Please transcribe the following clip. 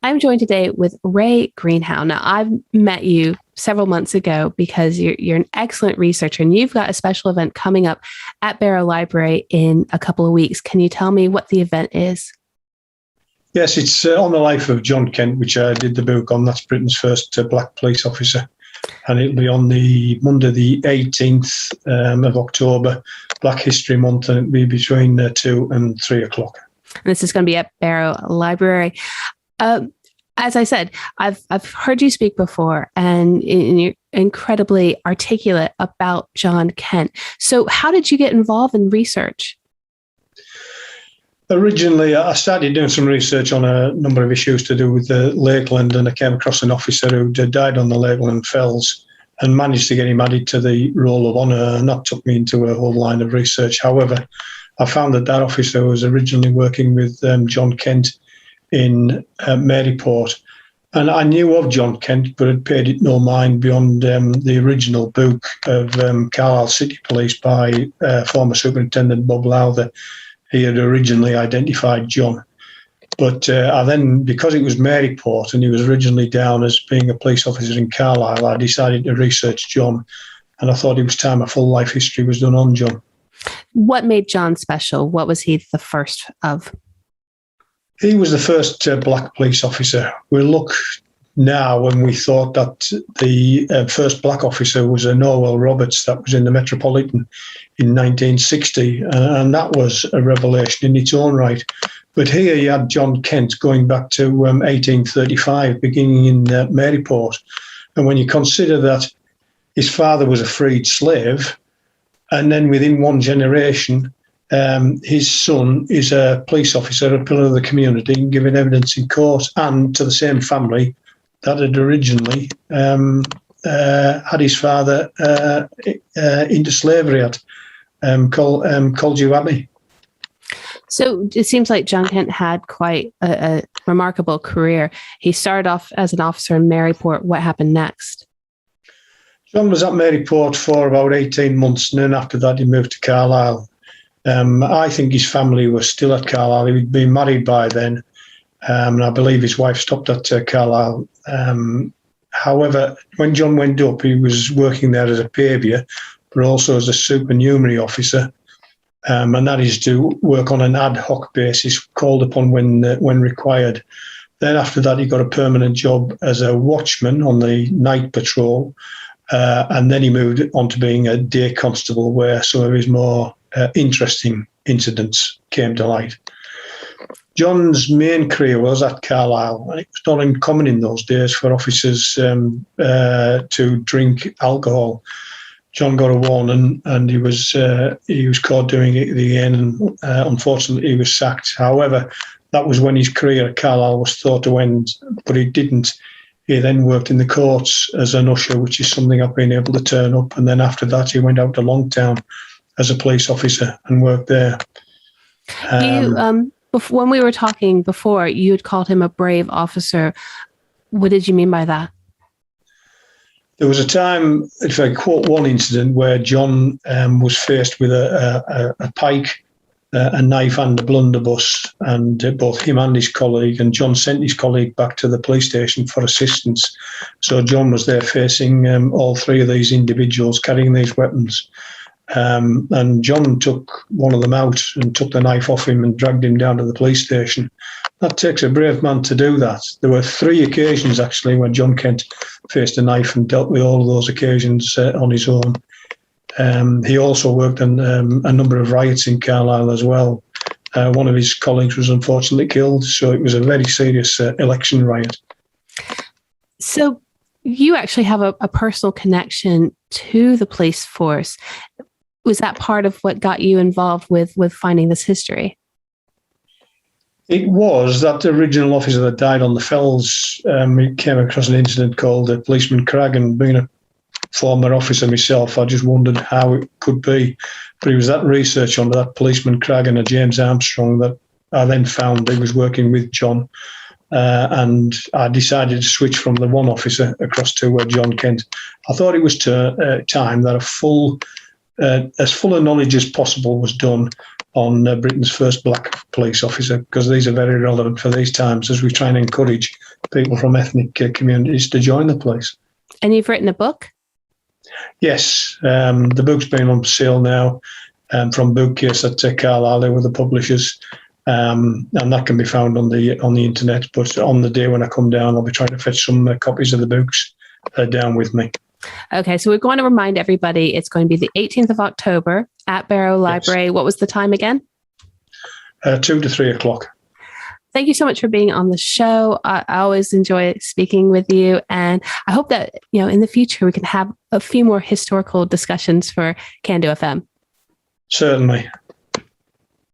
I'm joined today with Ray Greenhow. Now, I've met you several months ago because you're an excellent researcher and you've got a special event coming up at Barrow Library in a couple of weeks. Can you tell me what the event is? Yes, it's on the life of John Kent, which I did the book on. That's Britain's first black police officer. And it'll be on the Monday, the 18th of October, Black History Month, and it'll be between 2 and 3 o'clock. And this is going to be at Barrow Library. As I said, I've heard you speak before, and you're incredibly articulate about John Kent. So how did you get involved in research? Originally, I started doing some research on a number of issues to do with the Lakeland, and I came across an officer who died on the Lakeland Fells and managed to get him added to the Roll of Honour, and that took me into a whole line of research. However, I found that officer was originally working with John Kent in Maryport, and I knew of John Kent, but had paid it no mind beyond the original book of Carlisle City Police by former Superintendent Bob Lowther. He had originally identified John. But I then, because it was Maryport and he was originally down as being a police officer in Carlisle, I decided to research John, and I thought it was time a full life history was done on John. What made John special? What was he the first of? He was the first black police officer. We look now when we thought that the first black officer was a Norwell Roberts that was in the Metropolitan in 1960, and that was a revelation in its own right. But here you had John Kent going back to 1835, beginning in Maryport. And when you consider that his father was a freed slave, and then within one generation, his son is a police officer, a pillar of the community, and giving evidence in court, and to the same family that had originally had his father into slavery at Coldew Abbey. So it seems like John Kent had quite a remarkable career. He started off as an officer in Maryport. What happened next? John was at Maryport for about 18 months, and then after that he moved to Carlisle. I think his family was still at Carlisle. He'd been married by then, and I believe his wife stopped at Carlisle. However, when John went up, he was working there as a pavior, but also as a supernumerary officer, and that is to work on an ad hoc basis, called upon when required. Then after that, he got a permanent job as a watchman on the night patrol, and then he moved on to being a day constable, where some of his more interesting incidents came to light. John's main career was at Carlisle, and it was not uncommon in those days for officers to drink alcohol. John got a warning, and he was caught doing it again, and unfortunately he was sacked. However, that was when his career at Carlisle was thought to end, but it didn't. He then worked in the courts as an usher, which is something I've been able to turn up, and then after that he went out to Longtown as a police officer and worked there. When we were talking before, you had called him a brave officer. What did you mean by that? There was a time, if I quote one incident, where John was faced with a pike, a knife and a blunderbuss, and both him and his colleague, and John sent his colleague back to the police station for assistance. So John was there facing all three of these individuals carrying these weapons. And John took one of them out and took the knife off him and dragged him down to the police station. That takes a brave man to do that. There were 3 occasions, actually, when John Kent faced a knife and dealt with all of those occasions on his own. He also worked on a number of riots in Carlisle as well. One of his colleagues was unfortunately killed, so it was a very serious election riot. So you actually have a personal connection to the police force. Was that part of what got you involved with finding this history? It was that original officer that died on the Fells. He came across an incident called Policeman Cragg, and being a former officer myself, I just wondered how it could be. But it was that research on that Policeman Cragg and a James Armstrong that I then found he was working with John. And I decided to switch from the one officer across to John Kent. I thought it was time that as full a knowledge as possible was done on Britain's first black police officer, because these are very relevant for these times as we try and encourage people from ethnic communities to join the place. And you've written a book? Yes, the book's been on sale now from Bookcase at Carlisle. They were the publishers, and that can be found on the internet. But on the day when I come down, I'll be trying to fetch some copies of the books down with me. Okay, so we're going to remind everybody it's going to be the 18th of October at Barrow Library. Yes. What was the time again? 2 to 3 o'clock. Thank you so much for being on the show. I always enjoy speaking with you, and I hope that in the future we can have a few more historical discussions for Can Do FM. Certainly.